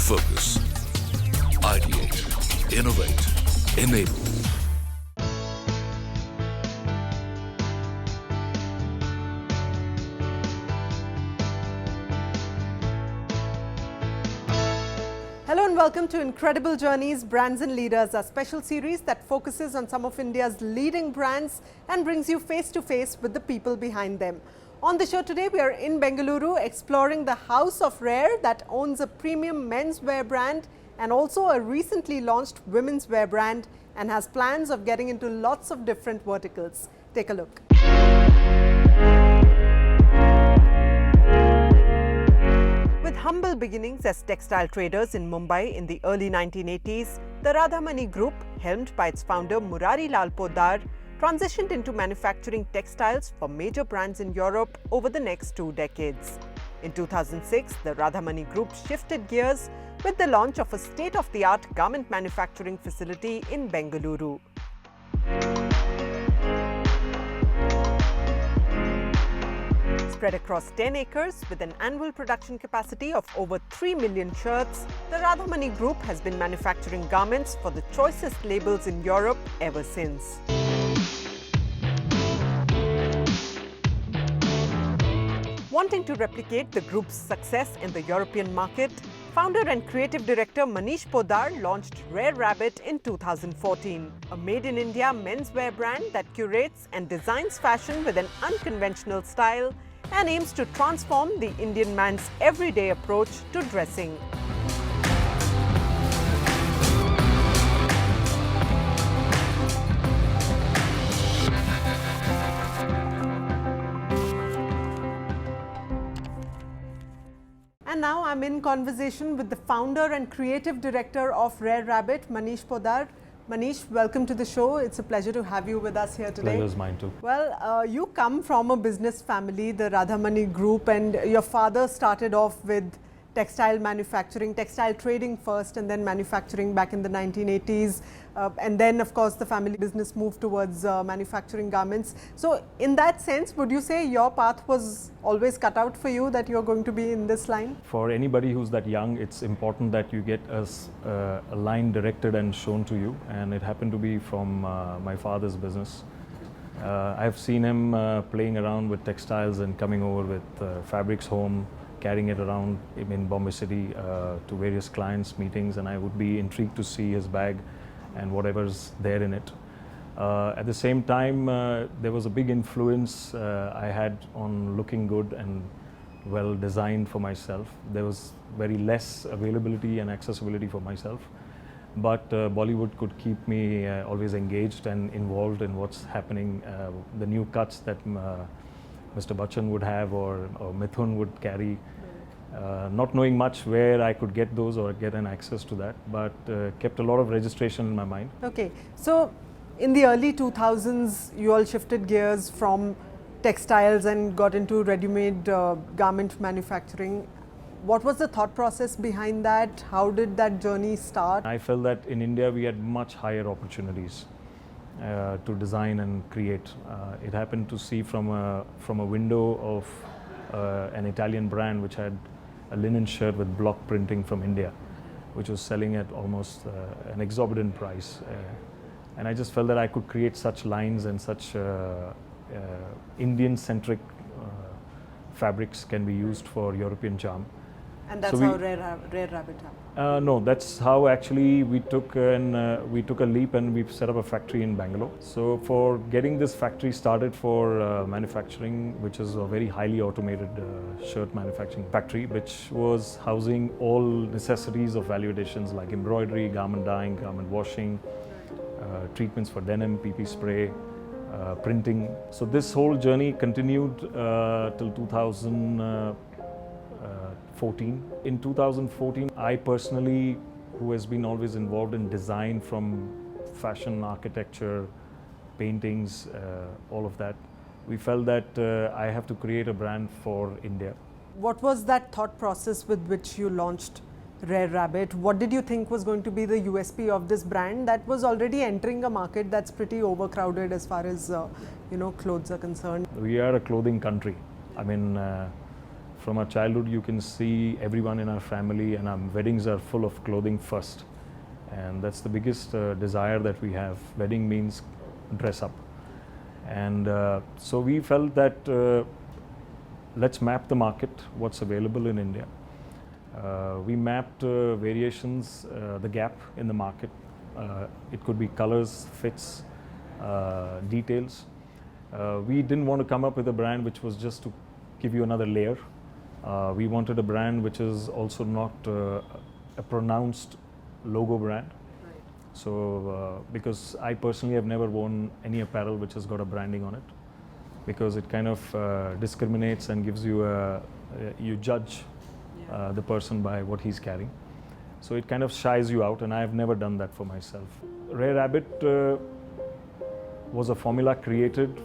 Focus. Ideate. Innovate. Enable. Hello and welcome to Incredible Journeys, Brands and Leaders, a special series that focuses on some of India's leading brands and brings you face to face with the people behind them. On the show today, we are in Bengaluru exploring the house of Rare that owns a premium menswear brand and also a recently launched women's wear brand and has plans of getting into lots of different verticals. Take a look. With humble beginnings as textile traders in Mumbai in the early 1980s, the Radhamani Group, helmed by its founder Murari Lal Podar, transitioned into manufacturing textiles for major brands in Europe over the next 2 decades. In 2006, the Radhamani Group shifted gears with the launch of a state-of-the-art garment manufacturing facility in Bengaluru. Spread across 10 acres with an annual production capacity of over 3 million shirts, the Radhamani Group has been manufacturing garments for the choicest labels in Europe ever since. Wanting to replicate the group's success in the European market, founder and creative director Manish Podar launched Rare Rabbit in 2014, a made-in-India menswear brand that curates and designs fashion with an unconventional style and aims to transform the Indian man's everyday approach to dressing. And now I'm in conversation with the founder and creative director of Rare Rabbit, Manish Podar. Manish, welcome to the show. It's a pleasure to have you with us here today. Pleasure is mine too. Well, you come from a business family, the Radhamani Group, and your father started off with textile manufacturing, textile trading first and then manufacturing back in the 1980s. And then, of course, the family business moved towards manufacturing garments. So in that sense, would you say your path was always cut out for you, that you're going to be in this line? For anybody who's that young, it's important that you get a line directed and shown to you. And it happened to be from my father's business. I've seen him playing around with textiles and coming over with fabrics home, carrying it around in Bombay City to various clients' meetings, and I would be intrigued to see his bag and whatever's there in it. At the same time, there was a big influence I had on looking good and well designed for myself. There was very less availability and accessibility for myself, but Bollywood could keep me always engaged and involved in what's happening, the new cuts that Mr. Bachchan would have or Mithun would carry, not knowing much where I could get those or get an access to that, but kept a lot of registration in my mind. Okay, so in the early 2000s, you all shifted gears from textiles and got into ready-made garment manufacturing. What was the thought process behind that? How did that journey start? I felt that in India we had much higher opportunities to design and create. It happened to see from a window of an Italian brand which had a linen shirt with block printing from India, which was selling at almost an exorbitant price. And I just felt that I could create such lines and such Indian-centric fabrics can be used for European charm. And that's how Rare Rabbit happened? No, that's how actually we took a leap and we set up a factory in Bangalore. So for getting this factory started for manufacturing, which is a very highly automated shirt manufacturing factory, which was housing all necessities of value additions like embroidery, garment dyeing, garment washing, treatments for denim, PP spray, printing. So this whole journey continued till 2014. In 2014, I personally, who has been always involved in design from fashion, architecture, paintings, all of that, we felt that I have to create a brand for India. What was that thought process with which you launched Rare Rabbit? What did you think was going to be the USP of this brand that was already entering a market that's pretty overcrowded as far as clothes are concerned? We are a clothing country. I mean, From our childhood, you can see everyone in our family, and our weddings are full of clothing first. And that's the biggest desire that we have. Wedding means dress up. And so we felt that let's map the market, what's available in India. We mapped variations, the gap in the market. It could be colors, fits, details. We didn't want to come up with a brand which was just to give you another layer. We wanted a brand which is also not a pronounced logo brand. Right. So because I personally have never worn any apparel which has got a branding on it, because it kind of discriminates and gives you you judge the person by what he's carrying. So it kind of shies you out, and I have never done that for myself. Rare Rabbit was a formula created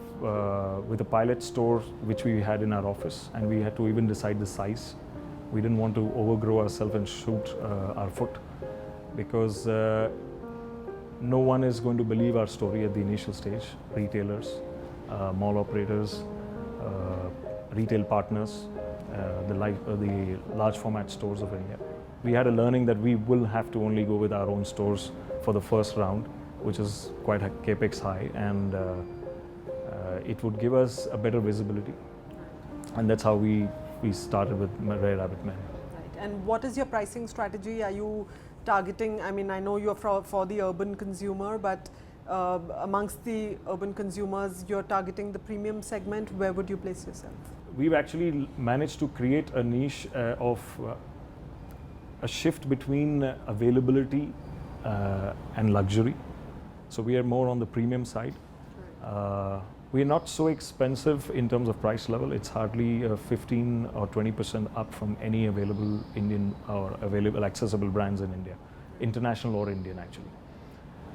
with a pilot store which we had in our office, and we had to even decide the size. We didn't want to overgrow ourselves and shoot our foot, because no one is going to believe our story at the initial stage. Retailers, mall operators, retail partners, the large format stores of India. We had a learning that we will have to only go with our own stores for the first round, which is quite a capex high, and it would give us a better visibility. And that's how we started with Rare Rabbit Men. Right. And what is your pricing strategy? Are you targeting, I mean, I know you're for the urban consumer, but amongst the urban consumers, you're targeting the premium segment. Where would you place yourself? We've actually managed to create a niche of a shift between availability and luxury. So we are more on the premium side. We are not so expensive in terms of price level. It's hardly 15 or 20% up from any available Indian or available accessible brands in India, international or Indian actually.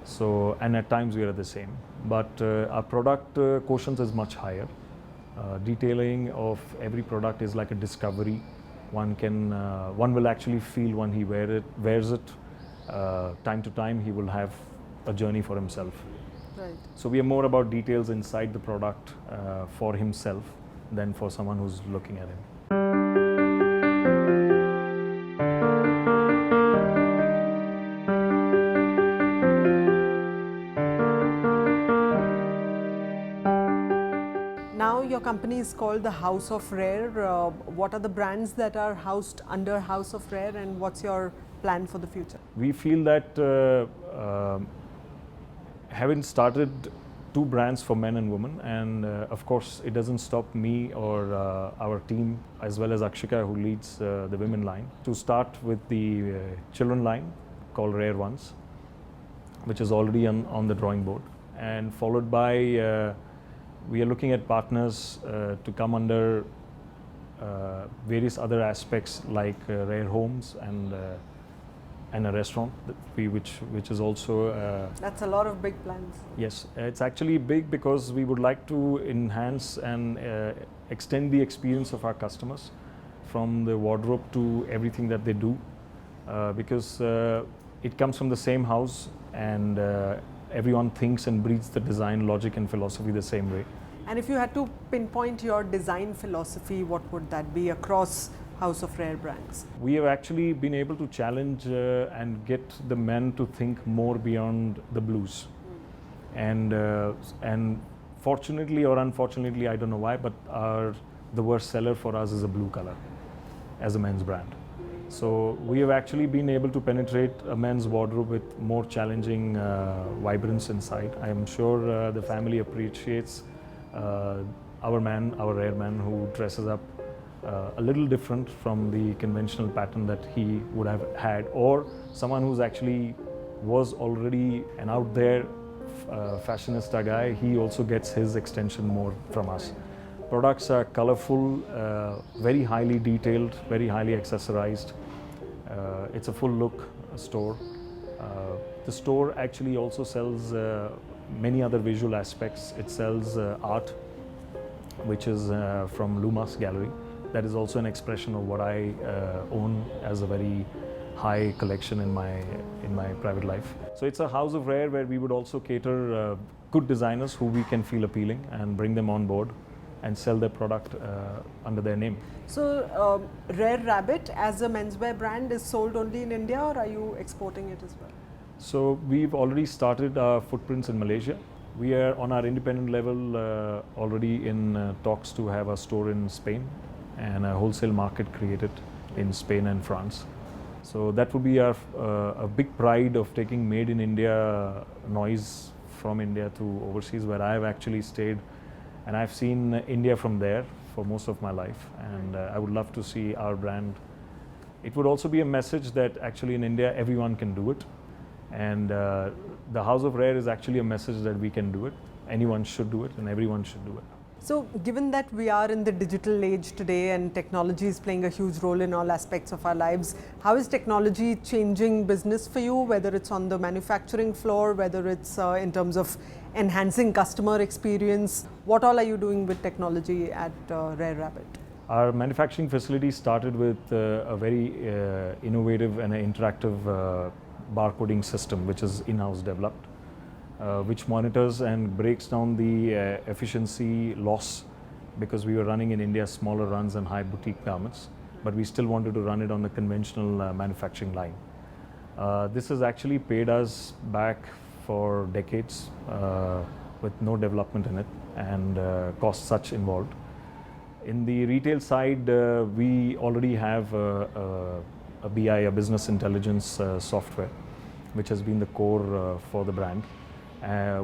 So, and at times we are the same, but our product quotient is much higher. Detailing of every product is like a discovery. One will actually feel when he wears it. Time to time, he will have a journey for himself. Right. So we are more about details inside the product for himself than for someone who's looking at him. Now your company is called the House of Rare. What are the brands that are housed under House of Rare, and what's your plan for the future? We feel that having started two brands for men and women, and of course it doesn't stop me or our team, as well as Akshika, who leads the women line, to start with the children line called Rare Ones, which is already on the drawing board, and followed by we are looking at partners to come under various other aspects like Rare Homes and a restaurant, which is also... That's a lot of big plans. Yes, it's actually big because we would like to enhance and extend the experience of our customers from the wardrobe to everything that they do, because it comes from the same house, and everyone thinks and breathes the design logic and philosophy the same way. And if you had to pinpoint your design philosophy, what would that be across House of Rare brands? We have actually been able to challenge and get the men to think more beyond the blues. And fortunately or unfortunately, I don't know why, but the worst seller for us is a blue color as a men's brand. So we have actually been able to penetrate a men's wardrobe with more challenging vibrance inside. I am sure the family appreciates our Rare man, who dresses up a little different from the conventional pattern that he would have had, or someone who's actually was already an out there fashionista guy. He also gets his extension more from us. Products are colorful, very highly detailed, very highly accessorized. It's a full look store. The store actually also sells many other visual aspects. It sells art, which is from Lumas Gallery. That is also an expression of what I own as a very high collection in my private life. So it's a House of Rare where we would also cater good designers who we can feel appealing and bring them on board and sell their product under their name. So, Rare Rabbit as a menswear brand is sold only in India, or are you exporting it as well? So we've already started our footprints in Malaysia. We are on our independent level already in talks to have a store in Spain and a wholesale market created in Spain and France. So that would be our a big pride of taking made in India noise from India to overseas, where I've actually stayed and I've seen India from there for most of my life, and I would love to see our brand. It would also be a message that actually in India everyone can do it, and the House of Rare is actually a message that we can do it, anyone should do it, and everyone should do it. So, given that we are in the digital age today and technology is playing a huge role in all aspects of our lives, how is technology changing business for you, whether it's on the manufacturing floor, whether it's in terms of enhancing customer experience? What all are you doing with technology at Rare Rabbit? Our manufacturing facility started with a very innovative and interactive barcoding system, which is in-house developed. Which monitors and breaks down the efficiency loss, because we were running in India smaller runs and high boutique garments, but we still wanted to run it on the conventional manufacturing line. This has actually paid us back for decades with no development in it and cost such involved. In the retail side, we already have a BI, a business intelligence software, which has been the core for the brand.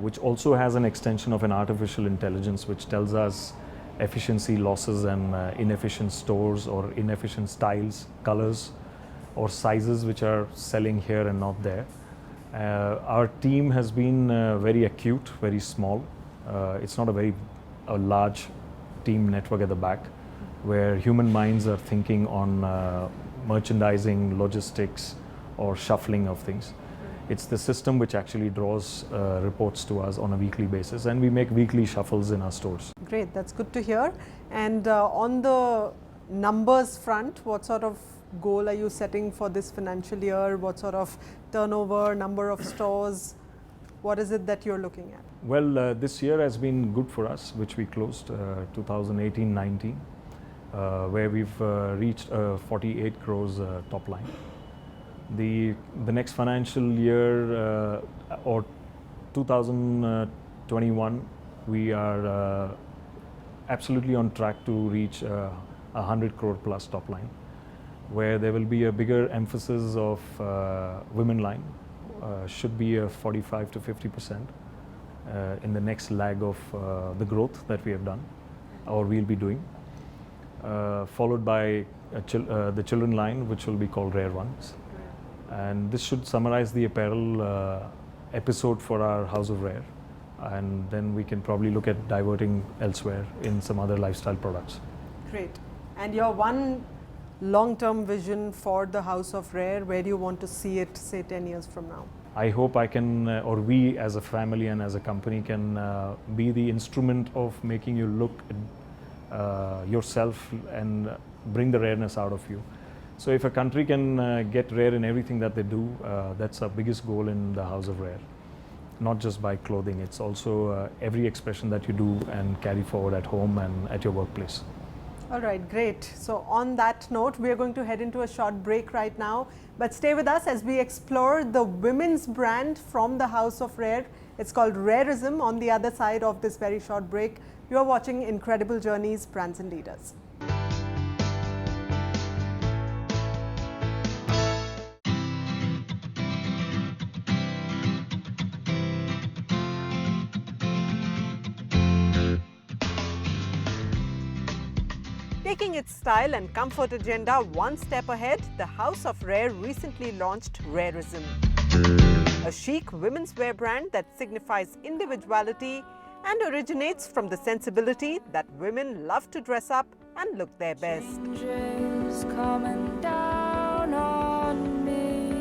Which also has an extension of an artificial intelligence which tells us efficiency losses and inefficient stores or inefficient styles, colors or sizes which are selling here and not there. Our team has been very acute, very small. It's not a large team network at the back where human minds are thinking on merchandising, logistics or shuffling of things. It's the system which actually draws reports to us on a weekly basis, and we make weekly shuffles in our stores. Great, that's good to hear. And on the numbers front, what sort of goal are you setting for this financial year? What sort of turnover, number of stores? What is it that you're looking at? Well, this year has been good for us, which we closed 2018-19, where we've reached 48 crores top line. The next financial year or 2021, we are absolutely on track to reach 100 crore plus top line, where there will be a bigger emphasis of women line, should be a 45 to 50% in the next leg of the growth that we have done or we'll be doing, followed by the children line, which will be called Rare Ones. And this should summarize the apparel episode for our House of Rare, and then we can probably look at diverting elsewhere in some other lifestyle products. Great. And your one long-term vision for the House of Rare, where do you want to see it, say 10 years from now? I hope I can, or we as a family and as a company can be the instrument of making you look at yourself and bring the rareness out of you. So if a country can get rare in everything that they do, that's our biggest goal in the House of Rare. Not just by clothing, it's also every expression that you do and carry forward at home and at your workplace. All right, great. So on that note, we are going to head into a short break right now, but stay with us as we explore the women's brand from the House of Rare. It's called Rareism. On the other side of this very short break, you are watching Incredible Journeys, Brands and Leaders. Taking its style and comfort agenda one step ahead, the House of Rare recently launched Rareism, a chic women's wear brand that signifies individuality and originates from the sensibility that women love to dress up and look their best. Changes coming down on me,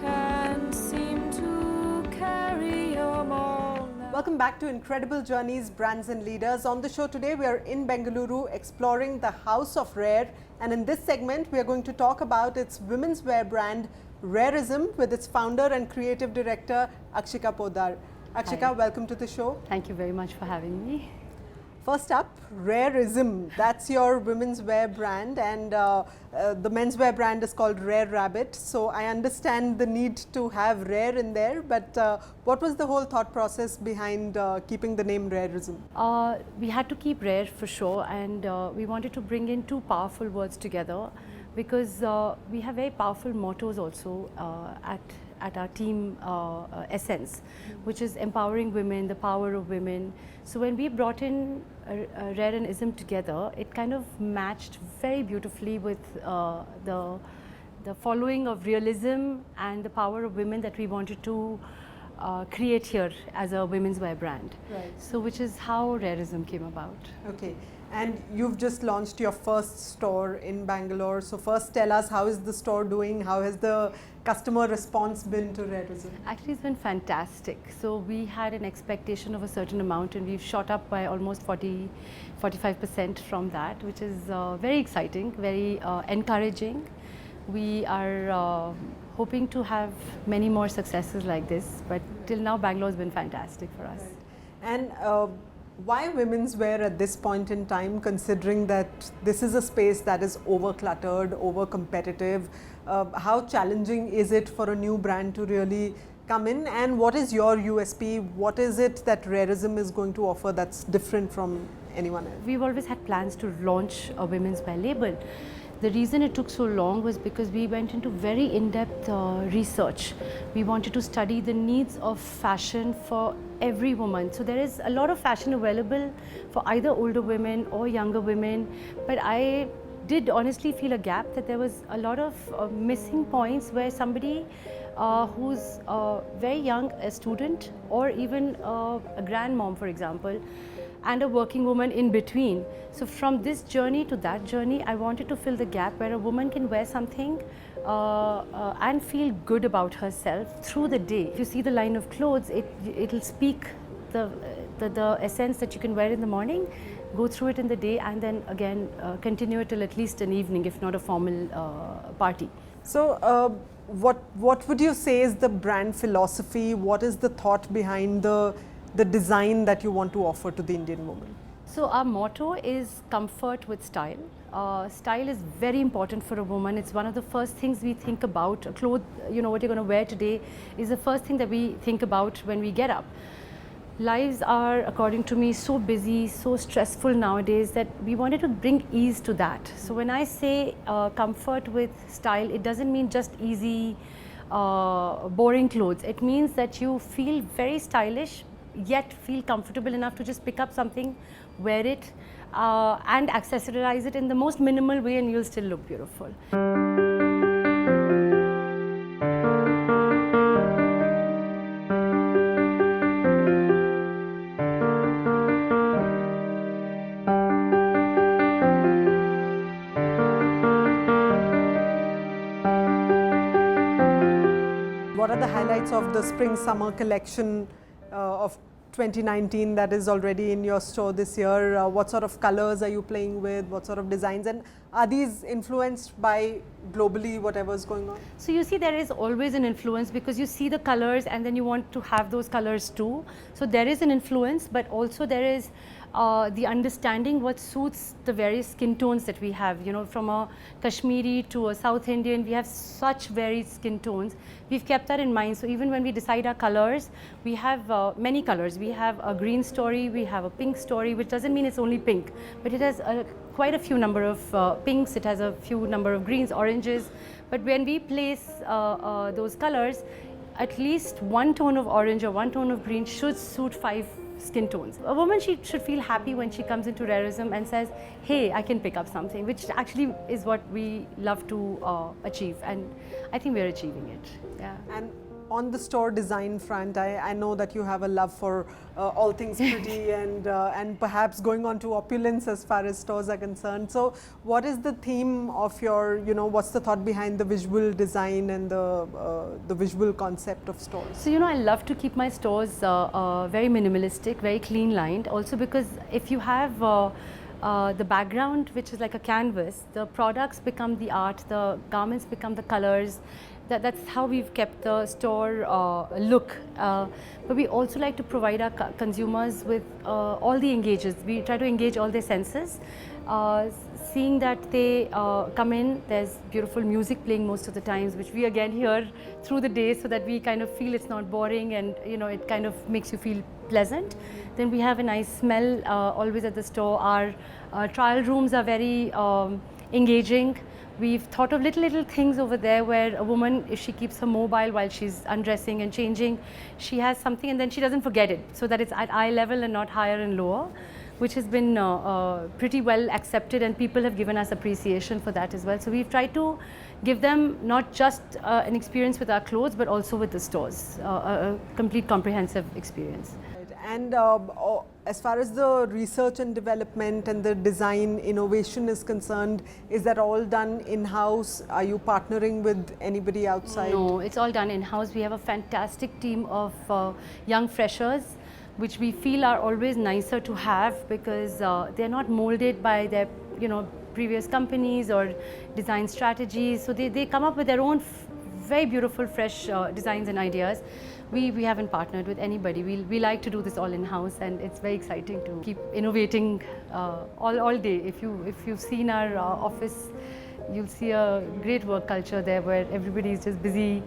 can't seem to carry them all. Welcome back to Incredible Journeys, Brands and Leaders. On the show today, we are in Bengaluru exploring the House of Rare, and in this segment, we are going to talk about its women's wear brand, Rareism, with its founder and creative director, Akshika Poddar. Akshika, welcome to the show. Thank you very much for having me. First up, Rareism. That's your women's wear brand, and the menswear brand is called Rare Rabbit. So I understand the need to have rare in there, but what was the whole thought process behind keeping the name Rareism? We had to keep rare for sure, and we wanted to bring in two powerful words together because we have very powerful mottos also at our team essence, which is empowering women, the power of women. So when we brought in rare and ism together, it kind of matched very beautifully with the following of realism and the power of women that we wanted to create here as a women's wear brand. Right. So which is how Rareism came about. Okay. And you've just launched your first store in Bangalore. So first tell us, how is the store doing? How has the customer response been to Rareism? Actually, it's been fantastic. So we had an expectation of a certain amount and we've shot up by almost 45% from that, which is very exciting, very encouraging. We are hoping to have many more successes like this, but till now Bangalore has been fantastic for us. Right. And why women's wear at this point in time, considering that this is a space that is over-cluttered, over-competitive? How challenging is it for a new brand to really come in? And what is your USP? What is it that Rareism is going to offer that's different from anyone else? We've always had plans to launch a women's wear label. The reason it took so long was because we went into very in-depth research. We wanted to study the needs of fashion for every woman. So there is a lot of fashion available for either older women or younger women, but I did honestly feel a gap that there was a lot of missing points where somebody who's very young, a student, or even a grandmom, for example, and a working woman in between. So from this journey to that journey, I wanted to fill the gap where a woman can wear something and feel good about herself through the day. If you see the line of clothes, it'll speak the essence that you can wear in the morning, go through it in the day, and then again continue it till at least an evening, if not a formal party. So what would you say is the brand philosophy? What is the thought behind the design that you want to offer to the Indian woman? So our motto is comfort with style. Style is very important for a woman. It's one of the first things we think about. Clothes, you know, what you're going to wear today is the first thing that we think about when we get up. Lives are, according to me, so busy, so stressful nowadays that we wanted to bring ease to that. So when I say comfort with style, it doesn't mean just easy, boring clothes. It means that you feel very stylish, yet feel comfortable enough to just pick up something, wear it, and accessorize it in the most minimal way, and you'll still look beautiful. What are the highlights of the spring-summer collection of 2019 that is already in your store this year? What sort of colors are you playing with? What sort of designs? And are these influenced by globally whatever's going on? So you see, there is always an influence because you see the colors and then you want to have those colors too. So there is an influence, but also there is the understanding what suits the various skin tones that we have. You know, from a Kashmiri to a South Indian, we have such varied skin tones. We've kept that in mind. So even when we decide our colors, we have many colors. We have a green story, we have a pink story, which doesn't mean it's only pink, but it has quite a few number of pinks, it has a few number of greens, oranges. But when we place those colors, at least one tone of orange or one tone of green should suit 5 skin tones. A woman, she should feel happy when she comes into Rareism and says, hey, I can pick up something, which actually is what we love to achieve, and I think we're achieving it. Yeah. And on the store design front, I know that you have a love for all things pretty and perhaps going on to opulence as far as stores are concerned. So what is the theme of your, you know, what's the thought behind the visual design and the visual concept of stores? So, you know, I love to keep my stores very minimalistic, very clean lined. Also because if you have the background, which is like a canvas, the products become the art, the garments become the colors, that's how we've kept the store look. But we also like to provide our consumers with all the engages. We try to engage all their senses. Seeing that they come in, there's beautiful music playing most of the times, which we again hear through the day, so that we kind of feel it's not boring, and it kind of makes you feel pleasant. Then we have a nice smell always at the store. Our trial rooms are very engaging. We've thought of little things over there where a woman, if she keeps her mobile while she's undressing and changing, she has something and then she doesn't forget it, so that it's at eye level and not higher and lower, which has been pretty well accepted, and people have given us appreciation for that as well. So we've tried to give them not just an experience with our clothes, but also with the stores, a complete comprehensive experience. And as far as the research and development and the design innovation is concerned, is that all done in-house? Are you partnering with anybody outside? No, it's all done in-house. We have a fantastic team of young freshers, which we feel are always nicer to have, because they're not molded by their previous companies or design strategies. So they come up with their own very beautiful fresh designs and ideas. We haven't partnered with anybody. We like to do this all in-house, and it's very exciting to keep innovating all day. If you've seen our office, you'll see a great work culture there, where everybody is just busy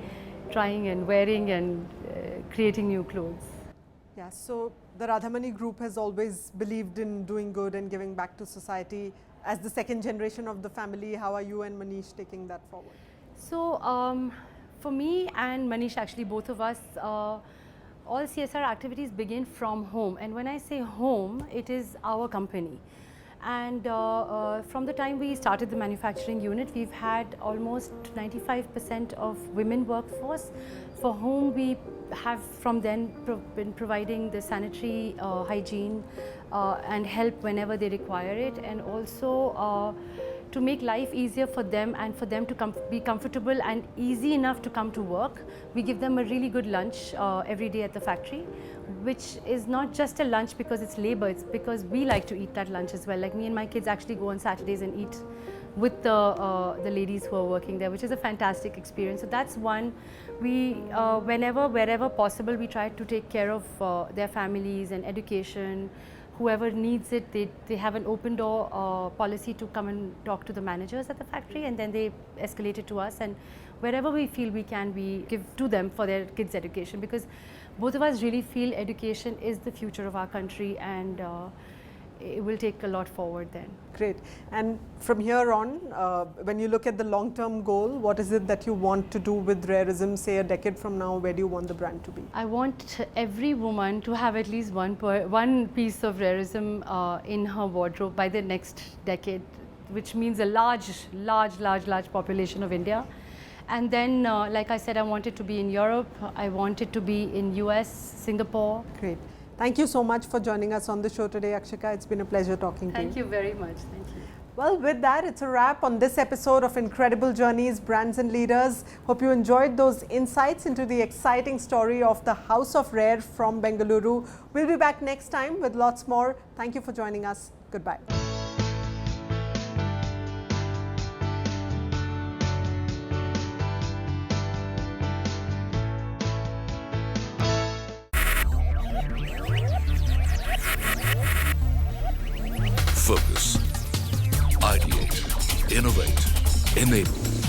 trying and wearing and creating new clothes. Yeah, so the Radhamani Group has always believed in doing good and giving back to society. As the second generation of the family, how are you and Manish taking that forward? So for me and Manish, actually both of us, all CSR activities begin from home. And when I say home, it is our company. And from the time we started the manufacturing unit, we've had almost 95% of women workforce, for whom we have from then been providing the sanitary hygiene and help whenever they require it, and also to make life easier for them and for them to be comfortable and easy enough to come to work. We give them a really good lunch every day at the factory, which is not just a lunch because it's labor, it's because we like to eat that lunch as well. Like me and my kids actually go on Saturdays and eat with the ladies who are working there, which is a fantastic experience. So that's one. We, wherever possible, we try to take care of their families and education. Whoever needs it, they have an open door policy to come and talk to the managers at the factory, and then they escalate it to us, and wherever we feel we can, we give to them for their kids' education, because both of us really feel education is the future of our country, and it will take a lot forward then. Great. And from here on, when you look at the long-term goal, what is it that you want to do with Rareism, say a decade from now? Where do you want the brand to be? I want every woman to have at least one piece of Rareism in her wardrobe by the next decade, which means a large population of India. And then, like I said, I want it to be in Europe, I want it to be in US, Singapore. Great. Thank you so much for joining us on the show today, Akshika. It's been a pleasure talking to you. Thank you very much. Thank you. Well, with that, it's a wrap on this episode of Incredible Journeys, Brands and Leaders. Hope you enjoyed those insights into the exciting story of the House of Rare from Bengaluru. We'll be back next time with lots more. Thank you for joining us. Goodbye. Focus, ideate, innovate, enable.